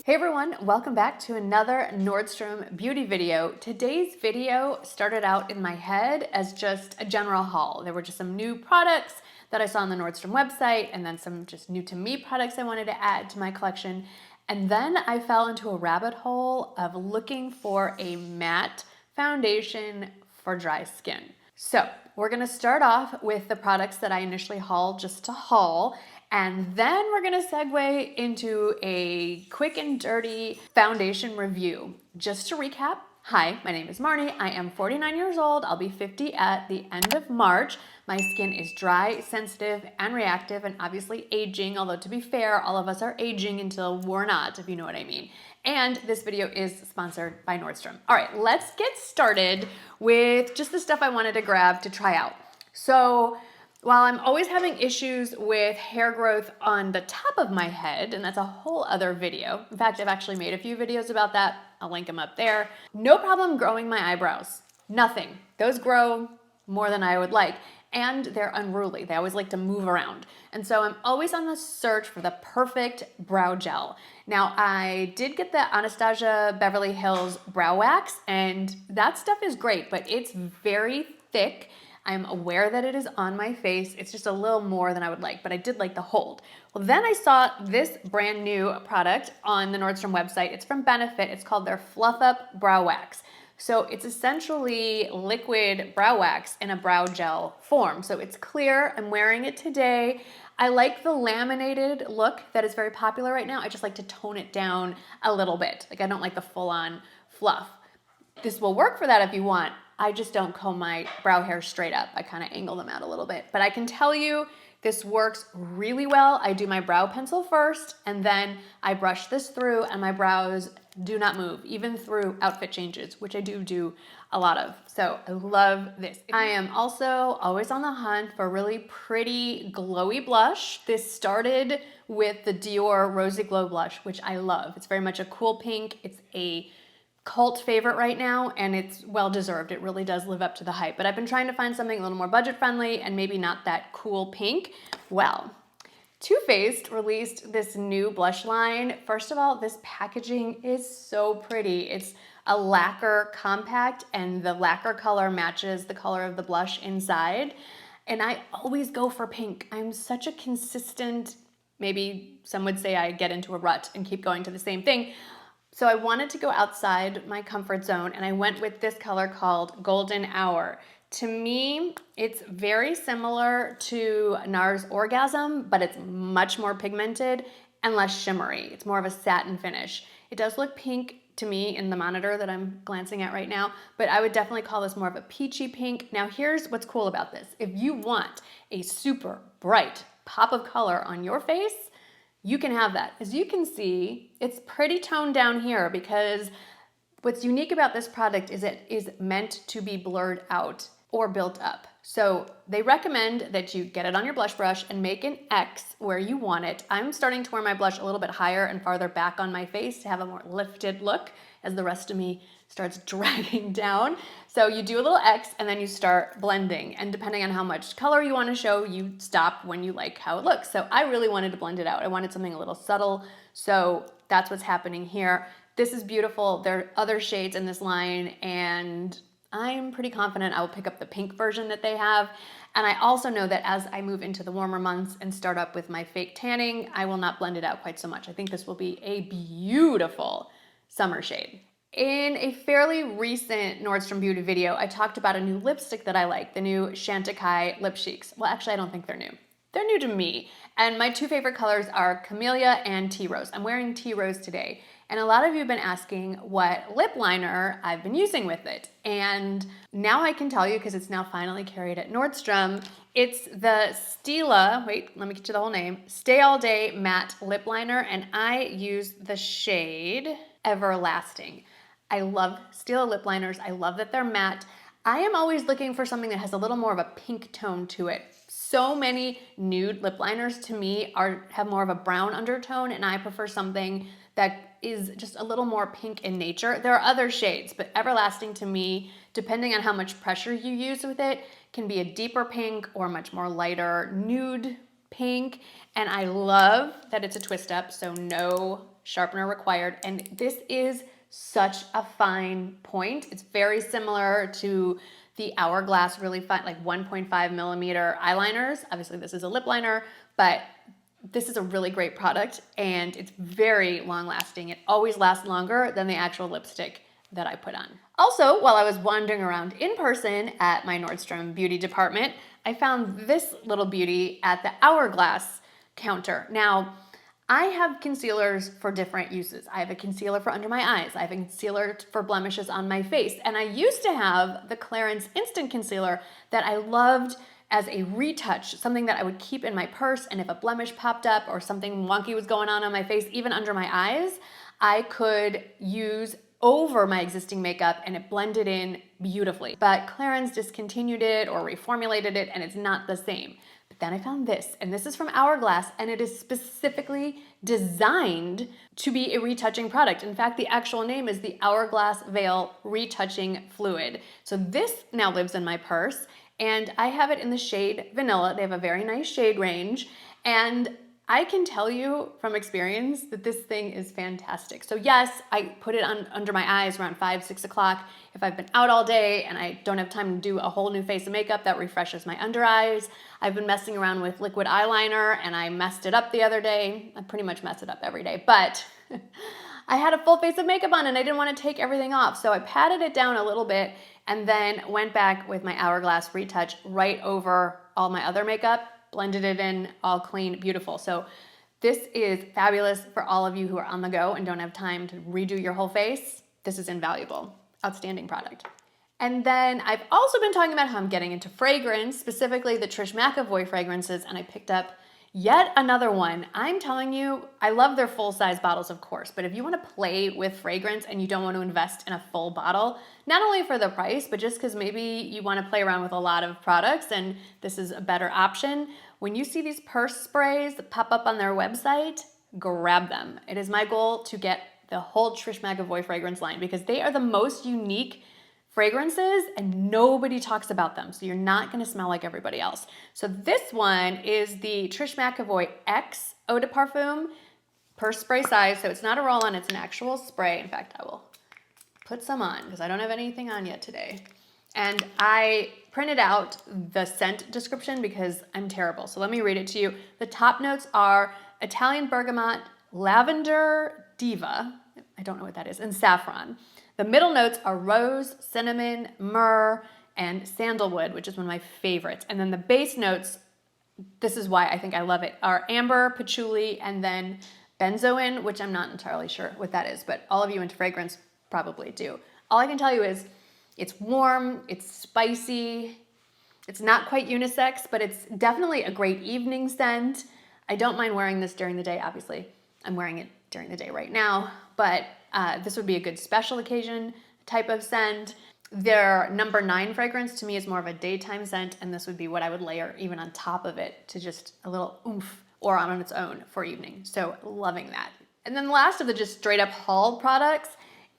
Hey everyone, welcome back to another Nordstrom beauty video. Today's video started out in my head as just a general haul. There were just some new products that I saw on the Nordstrom website and then some just new to me products I wanted to add to my collection. And then I fell into a rabbit hole of looking for a matte foundation for dry skin. So we're gonna start off with the products that I initially hauled just to haul, and then we're gonna segue into a quick and dirty foundation review. Just to recap, hi, my name is Marnie. I am 49 years old. I'll be 50 at the end of March. My skin is dry, sensitive, and reactive, and obviously aging, although to be fair, all of us are aging until we're not, if you know what I mean. And this video is sponsored by Nordstrom. All right, let's get started with just the stuff I wanted to grab to try out. So while I'm always having issues with hair growth on the top of my head, and that's a whole other video. In fact, I've actually made a few videos about that. I'll link them up there. No problem growing my eyebrows. Nothing. Those grow more than I would like. And they're unruly. They always like to move around. And so I'm always on the search for the perfect brow gel. Now, I did get the Anastasia Beverly Hills brow wax, and that stuff is great, but it's very thick. I'm aware that it is on my face. It's just a little more than I would like, but I did like the hold. Well, then I saw this brand new product on the Nordstrom website. It's from Benefit. It's called their Fluff Up Brow Wax. So it's essentially liquid brow wax in a brow gel form. So it's clear. I'm wearing it today. I like the laminated look that is very popular right now. I just like to tone it down a little bit. Like I don't like the full-on fluff. This will work for that if you want. I just don't comb my brow hair straight up. I kind of angle them out a little bit. But I can tell you this works really well. I do my brow pencil first, and then I brush this through, and my brows do not move, even through outfit changes, which I do a lot of. So I love this. I am also always on the hunt for a really pretty glowy blush. This started with the Dior Rosy Glow Blush, which I love. It's very much a cool pink. It's a cult favorite right now, and it's well deserved. It really does live up to the hype. But I've been trying to find something a little more budget friendly and maybe not that cool pink. Well, Too Faced released this new blush line. First of all, this packaging is so pretty. It's a lacquer compact, and the lacquer color matches the color of the blush inside. And I always go for pink. I'm such a consistent, maybe some would say I get into a rut and keep going to the same thing. So I wanted to go outside my comfort zone, and I went with this color called Golden Hour. To me, it's very similar to Nars Orgasm, but it's much more pigmented and less shimmery. It's more of a satin finish. It does look pink to me in the monitor that I'm glancing at right now, but I would definitely call this more of a peachy pink. Now here's what's cool about this. If you want a super bright pop of color on your face, you can have that. As you can see, it's pretty toned down here because what's unique about this product is it is meant to be blurred out or built up. So they recommend that you get it on your blush brush and make an X where you want it. I'm starting to wear my blush a little bit higher and farther back on my face to have a more lifted look as the rest of me starts dragging down. So you do a little X and then you start blending. And depending on how much color you want to show, you stop when you like how it looks. So I really wanted to blend it out. I wanted something a little subtle. So that's what's happening here. This is beautiful. There are other shades in this line, and I'm pretty confident I will pick up the pink version that they have. And I also know that as I move into the warmer months and start up with my fake tanning, I will not blend it out quite so much. I think this will be a beautiful summer shade. In a fairly recent Nordstrom Beauty video, I talked about a new lipstick that I like, the new Chantecaille Lip Cheeks. Well, actually, I don't think they're new. They're new to me. And my two favorite colors are Camellia and Tea Rose. I'm wearing Tea Rose today. And a lot of you have been asking what lip liner I've been using with it. And now I can tell you, because it's now finally carried at Nordstrom, it's the Stila, wait, let me get you the whole name, Stay All Day Matte Lip Liner, and I use the shade Everlasting. I love Stila lip liners. I love that they're matte. I am always looking for something that has a little more of a pink tone to it. So many nude lip liners to me have more of a brown undertone, and I prefer something that is just a little more pink in nature. There are other shades, but Everlasting to me, depending on how much pressure you use with it, can be a deeper pink or much more lighter nude pink. And I love that it's a twist up, so no sharpener required. And this is such a fine point. It's very similar to the Hourglass really fine, like 1.5 millimeter eyeliners. Obviously this is a lip liner, but this is a really great product and it's very long lasting. It always lasts longer than the actual lipstick that I put on. Also, while I was wandering around in person at my Nordstrom beauty department, I found this little beauty at the Hourglass counter. Now, I have concealers for different uses. I have a concealer for under my eyes. I have a concealer for blemishes on my face. And I used to have the Clarins Instant Concealer that I loved as a retouch, something that I would keep in my purse. And if a blemish popped up or something wonky was going on my face, even under my eyes, I could use over my existing makeup and it blended in beautifully. But Clarins discontinued it or reformulated it and it's not the same. But then I found this, and this is from Hourglass, and it is specifically designed to be a retouching product. In fact, the actual name is the Hourglass Veil Retouching Fluid. So this now lives in my purse, and I have it in the shade Vanilla. They have a very nice shade range, and I can tell you from experience that this thing is fantastic. So yes, I put it on under my eyes around 5, 6 o'clock. If I've been out all day and I don't have time to do a whole new face of makeup, that refreshes my under eyes. I've been messing around with liquid eyeliner and I messed it up the other day. I pretty much mess it up every day, but I had a full face of makeup on and I didn't want to take everything off. So I patted it down a little bit and then went back with my Hourglass retouch right over all my other makeup, blended it in, all clean, beautiful. So this is fabulous for all of you who are on the go and don't have time to redo your whole face. This is invaluable. Outstanding product. And then I've also been talking about how I'm getting into fragrance, specifically the Trish McEvoy fragrances, and I picked up yet another one. I'm telling you, I love their full-size bottles, of course, but if you want to play with fragrance and you don't want to invest in a full bottle, not only for the price, but just because maybe you want to play around with a lot of products and this is a better option, when you see these purse sprays that pop up on their website, grab them. It is my goal to get the whole Trish McEvoy fragrance line because they are the most unique fragrances and nobody talks about them. So you're not gonna smell like everybody else. So this one is the Trish McEvoy X Eau de Parfum purse spray size. So it's not a roll-on, it's an actual spray. In fact, I will put some on because I don't have anything on yet today. And I printed out the scent description because I'm terrible. So let me read it to you. The top notes are Italian bergamot, lavender diva, I don't know what that is, and saffron. The middle notes are rose, cinnamon, myrrh, and sandalwood, which is one of my favorites. And then the base notes, this is why I think I love it, are amber, patchouli, and then benzoin, which I'm not entirely sure what that is, but all of you into fragrance probably do. All I can tell you is it's warm, it's spicy, it's not quite unisex, but it's definitely a great evening scent. I don't mind wearing this during the day, obviously. I'm wearing it during the day right now, but this would be a good special occasion type of scent. Their number 9 fragrance to me is more of a daytime scent, and this would be what I would layer even on top of it to just a little oomph or on its own for evening. So loving that. And then the last of the just straight up haul products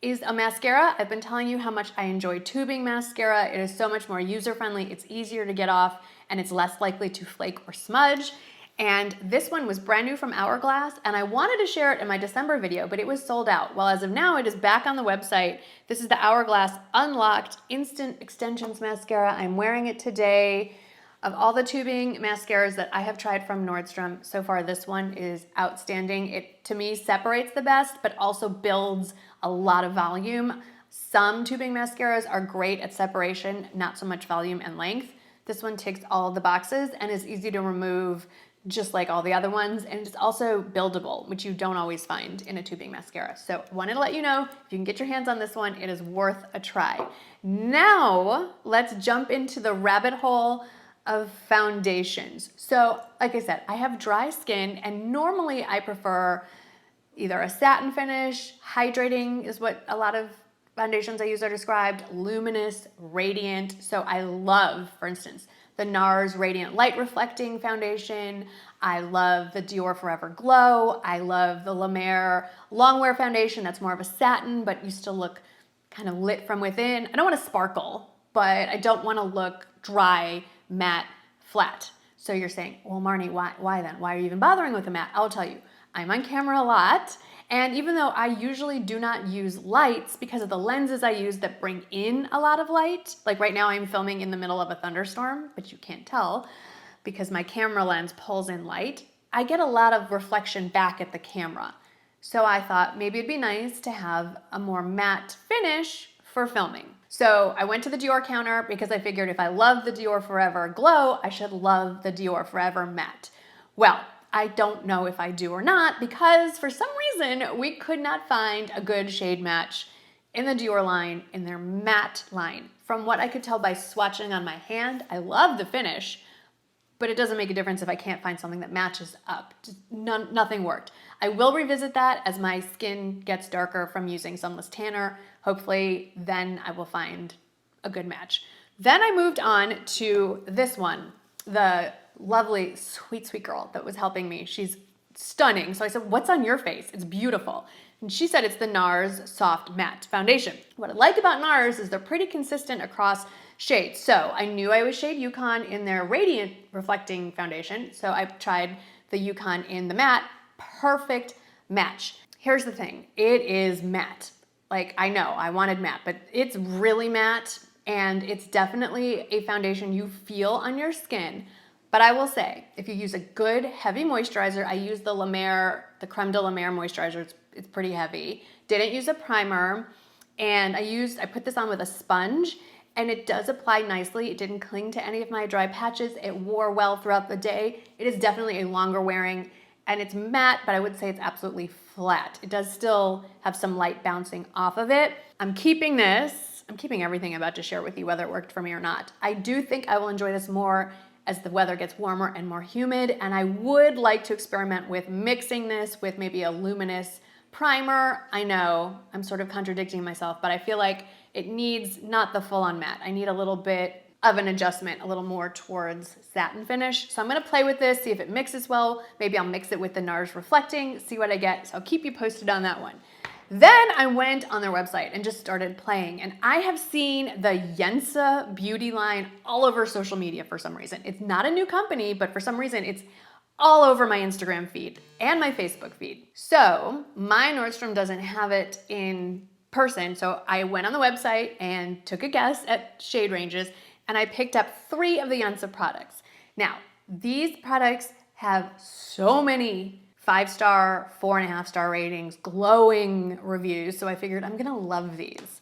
is a mascara. I've been telling you how much I enjoy tubing mascara. It is so much more user-friendly, it's easier to get off, and it's less likely to flake or smudge. And this one was brand new from Hourglass, and I wanted to share it in my December video, but it was sold out. Well, as of now, it is back on the website. This is the Hourglass Unlocked Instant Extensions Mascara. I'm wearing it today. Of all the tubing mascaras that I have tried from Nordstrom, so far this one is outstanding. It, to me, separates the best, but also builds a lot of volume. Some tubing mascaras are great at separation, not so much volume and length. This one ticks all of the boxes and is easy to remove, just like all the other ones, and it's also buildable, which you don't always find in a tubing mascara. So wanted to let you know, if you can get your hands on this one, it is worth a try. Now, let's jump into the rabbit hole of foundations. So, like I said, I have dry skin, and normally I prefer either a satin finish, hydrating is what a lot of foundations I use are described, luminous, radiant. So I love, for instance, the Nars Radiant Light Reflecting Foundation. I love the Dior Forever Glow. I love the La Mer Longwear Foundation. That's more of a satin, but you still look kind of lit from within. I don't want to sparkle, but I don't want to look dry, matte, flat. So you're saying, well, Marnie, why then? Why are you even bothering with a matte? I'll tell you, I'm on camera a lot. And even though I usually do not use lights because of the lenses I use that bring in a lot of light, like right now I'm filming in the middle of a thunderstorm, but you can't tell because my camera lens pulls in light, I get a lot of reflection back at the camera. So I thought maybe it'd be nice to have a more matte finish for filming. So I went to the Dior counter because I figured if I love the Dior Forever Glow, I should love the Dior Forever Matte. Well, I don't know if I do or not because for some reason we could not find a good shade match in the Dior line, in their matte line. From what I could tell by swatching on my hand, I love the finish, but it doesn't make a difference if I can't find something that matches up. Nothing worked. I will revisit that as my skin gets darker from using Sunless Tanner. Hopefully then I will find a good match. Then I moved on to this one, the lovely sweet girl that was helping me. She's stunning. So I said, what's on your face? It's beautiful. And she said it's the Nars Soft Matte Foundation. What I like about Nars is they're pretty consistent across shades. So I knew I was shade Yukon in their Radiant Reflecting Foundation. So I tried the Yukon in the matte. Perfect match. Here's the thing. It is matte. Like, I know I wanted matte, but it's really matte and it's definitely a foundation you feel on your skin. But I will say, if you use a good heavy moisturizer, I use the La Mer, the Creme de la Mer moisturizer. It's pretty heavy. Didn't use a primer. And I put this on with a sponge and it does apply nicely. It didn't cling to any of my dry patches. It wore well throughout the day. It is definitely a longer wearing and it's matte, but I would say it's absolutely flat. It does still have some light bouncing off of it. I'm keeping this. I'm keeping everything I'm about to share with you, whether it worked for me or not. I do think I will enjoy this more as the weather gets warmer and more humid, and I would like to experiment with mixing this with maybe a luminous primer. I know I'm sort of contradicting myself, but I feel like it needs not the full-on matte. I need a little bit of an adjustment, a little more towards satin finish. So I'm gonna play with this, see if it mixes well. Maybe I'll mix it with the Nars Reflecting, see what I get. So I'll keep you posted on that one. Then I went on their website and just started playing, and I have seen the Yensa beauty line all over social media for some reason. It's not a new company, but for some reason it's all over my Instagram feed and my Facebook feed. So my Nordstrom doesn't have it in person, so I went on the website and took a guess at shade ranges, and I picked up 3 of the Yensa products. Now, these products have so many 5-star, 4.5-star ratings, glowing reviews, so I figured I'm gonna love these.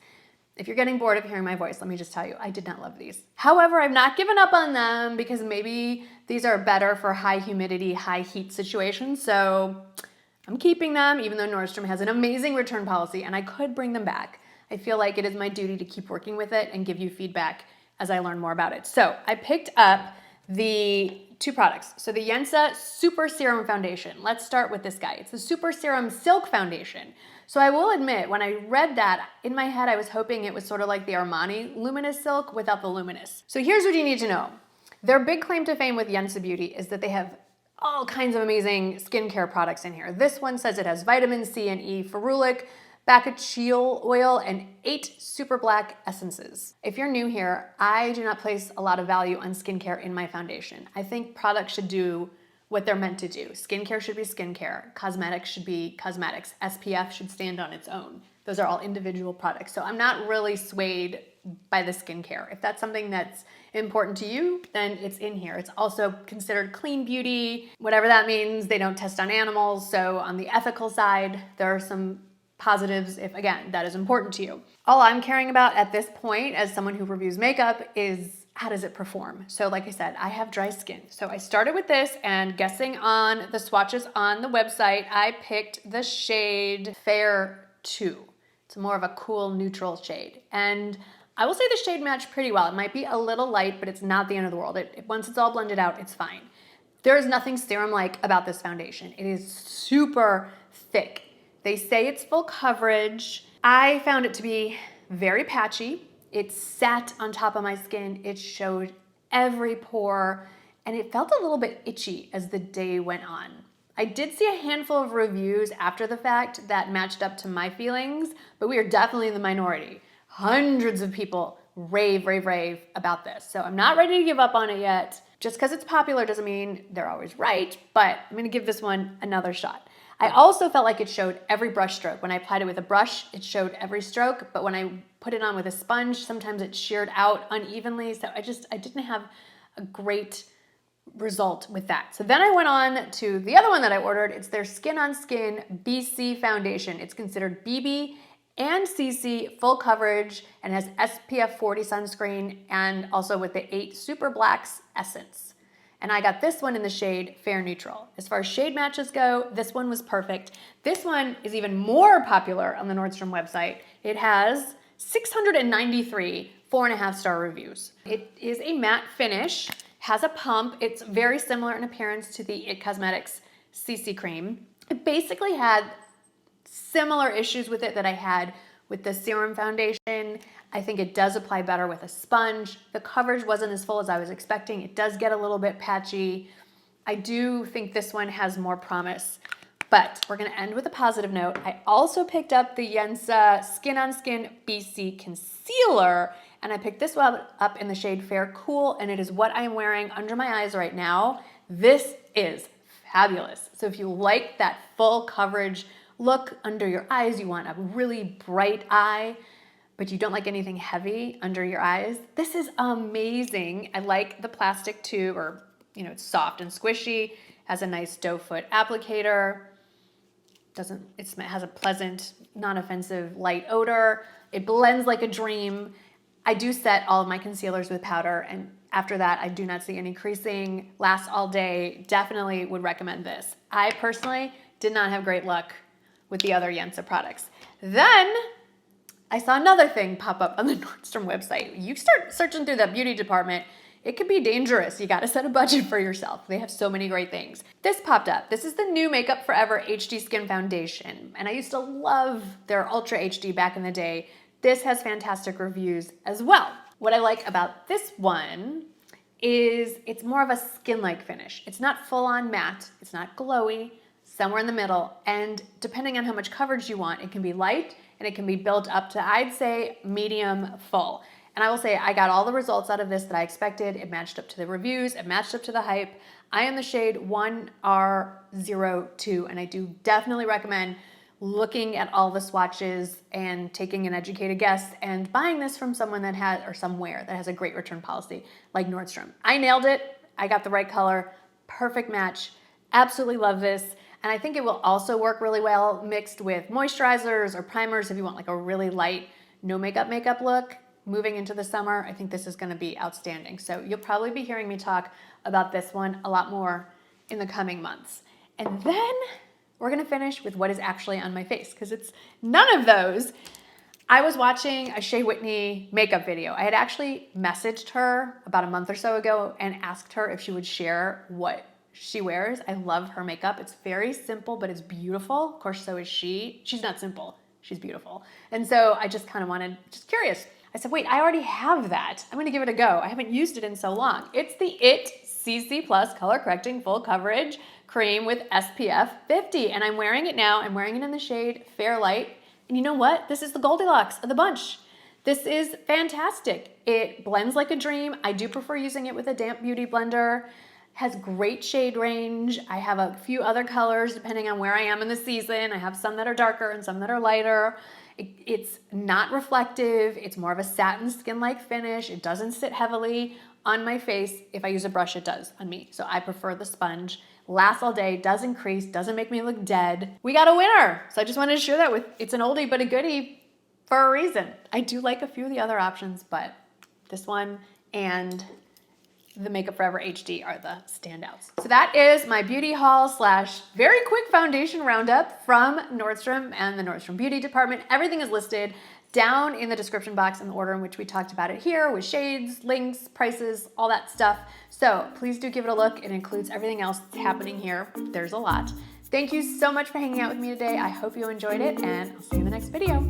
If you're getting bored of hearing my voice, let me just tell you, I did not love these. However, I've not given up on them because maybe these are better for high humidity, high heat situations, so I'm keeping them, even though Nordstrom has an amazing return policy and I could bring them back. I feel like it is my duty to keep working with it and give you feedback as I learn more about it. So I picked up the 2 products. So the Yensa Super Serum Foundation. Let's start with this guy. It's the Super Serum Silk Foundation. So I will admit, when I read that, in my head I was hoping it was sort of like the Armani Luminous Silk without the luminous. So here's what you need to know. Their big claim to fame with Yensa Beauty is that they have all kinds of amazing skincare products in here. This one says it has vitamin C and E, ferulic, bakuchiol oil, and 8 super black essences. If you're new here, I do not place a lot of value on skincare in my foundation. I think products should do what they're meant to do. Skincare should be skincare. Cosmetics should be cosmetics. SPF should stand on its own. Those are all individual products. So I'm not really swayed by the skincare. If that's something that's important to you, then it's in here. It's also considered clean beauty, whatever that means. They don't test on animals. So on the ethical side, there are some positives if, again, that is important to you. All I'm caring about at this point as someone who reviews makeup is how does it perform? So like I said, I have dry skin. So I started with this and guessing on the swatches on the website, I picked the shade Fair 2. It's more of a cool neutral shade. And I will say the shade matched pretty well. It might be a little light, but it's not the end of the world. Once it's all blended out, it's fine. There is nothing serum-like about this foundation. It is super thick. They say it's full coverage. I found it to be very patchy. It sat on top of my skin. It showed every pore, and it felt a little bit itchy as the day went on. I did see a handful of reviews after the fact that matched up to my feelings, but we are definitely in the minority. Hundreds of people rave about this. So I'm not ready to give up on it yet. Just because it's popular doesn't mean they're always right, but I'm gonna give this one another shot. I also felt like it showed every brush stroke. When I applied it with a brush, it showed every stroke, but when I put it on with a sponge, sometimes it sheared out unevenly, so I didn't have a great result with that. So then I went on to the other one that I ordered. It's their Skin on Skin BC foundation. It's considered BB and CC full coverage and has SPF 40 sunscreen and also with the 8 Super Blacks essence. And I got this one in the shade Fair Neutral. As far as shade matches go, this one was perfect. This one is even more popular on the Nordstrom website. It has 693 4.5-star reviews. It is a matte finish, has a pump. It's very similar in appearance to the IT Cosmetics CC cream. It basically had similar issues with it that I had with the Serum foundation. I think it does apply better with a sponge. The coverage wasn't as full as I was expecting. It does get a little bit patchy. I do think this one has more promise, but we're gonna end with a positive note. I also picked up the Yensa Skin on Skin BC Concealer, and I picked this one up in the shade Fair Cool, and it is what I'm wearing under my eyes right now. This is fabulous. So if you like that full coverage look under your eyes, you want a really bright eye, but you don't like anything heavy under your eyes, this is amazing. I like the plastic tube, or it's soft and squishy, has a nice doe foot applicator, it has a pleasant, non-offensive light odor. It blends like a dream. I do set all of my concealers with powder, and after that, I do not see any creasing, lasts all day. Definitely would recommend this. I personally did not have great luck with the other Yensa products. Then I saw another thing pop up on the Nordstrom website. You start searching through the beauty department, it could be dangerous. You gotta set a budget for yourself. They have so many great things. This popped up. This is the new Makeup Forever HD Skin Foundation. And I used to love their Ultra HD back in the day. This has fantastic reviews as well. What I like about this one is it's more of a skin-like finish. It's not full-on matte, it's not glowy, somewhere in the middle. And depending on how much coverage you want, it can be light and it can be built up to, I'd say, medium full. And I will say I got all the results out of this that I expected. It matched up to the reviews, it matched up to the hype. I am the shade 1R02, and I do definitely recommend looking at all the swatches and taking an educated guess and buying this from someone that has, or somewhere that has a great return policy like Nordstrom. I nailed it. I got the right color, perfect match. Absolutely love this. And I think it will also work really well mixed with moisturizers or primers if you want like a really light, no makeup look. Moving into the summer, I think this is gonna be outstanding. So you'll probably be hearing me talk about this one a lot more in the coming months. And then we're gonna finish with what is actually on my face, because it's none of those. I was watching a Shea Whitney makeup video. I had actually messaged her about a month or so ago and asked her if she would share what she wears. I love her makeup. It's very simple, but it's beautiful. Of course, so is she. She's not simple, she's beautiful. And so I just kind of wanted, just curious. I said, wait, I already have that. I'm gonna give it a go. I haven't used it in so long. It's the IT CC Plus Color Correcting Full Coverage Cream with SPF 50. And I'm wearing it now. I'm wearing it in the shade Fair Light. And you know what? This is the Goldilocks of the bunch. This is fantastic. It blends like a dream. I do prefer using it with a damp beauty blender. Has great shade range. I have a few other colors depending on where I am in the season. I have some that are darker and some that are lighter. It's not reflective. It's more of a satin skin-like finish. It doesn't sit heavily on my face. If I use a brush, it does on me. So I prefer the sponge. Lasts all day, doesn't crease, doesn't make me look dead. We got a winner. So I just wanted to share that with, it's an oldie but a goodie for a reason. I do like a few of the other options, but this one and the Makeup Forever HD are the standouts. So that is my beauty haul slash very quick foundation roundup from Nordstrom and the Nordstrom Beauty Department. Everything is listed down in the description box in the order in which we talked about it here, with shades, links, prices, all that stuff. So please do give it a look. It includes everything else that's happening here. There's a lot. Thank you so much for hanging out with me today. I hope you enjoyed it, and I'll see you in the next video.